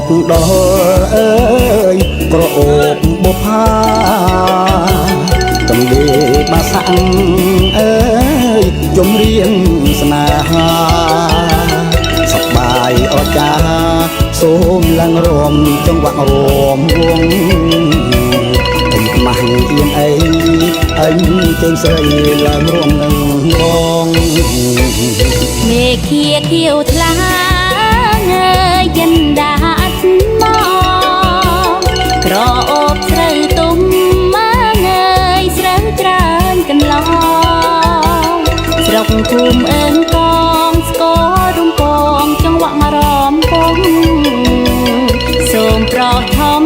បដល់អើយក្រអូបបុផាកំលេបាសាំងអើយជំរៀងស្នេហាសប្បាយអស្ចារ្យសូមឡើងរួមចង្វាក់រួមវងអញខ្មាស់អៀនអីអញជើងស្រីឡើងរួមនឹងបងមេឃាខៀវថ្លាងើយចិនដាត់មកក្រអូបស្រូវទុំមកងើយស្រូវច្រើនកន្លងស្រុកភូមិអើងកងស្គររំពងចង្វាក់រំពងសូមប្រោសធំ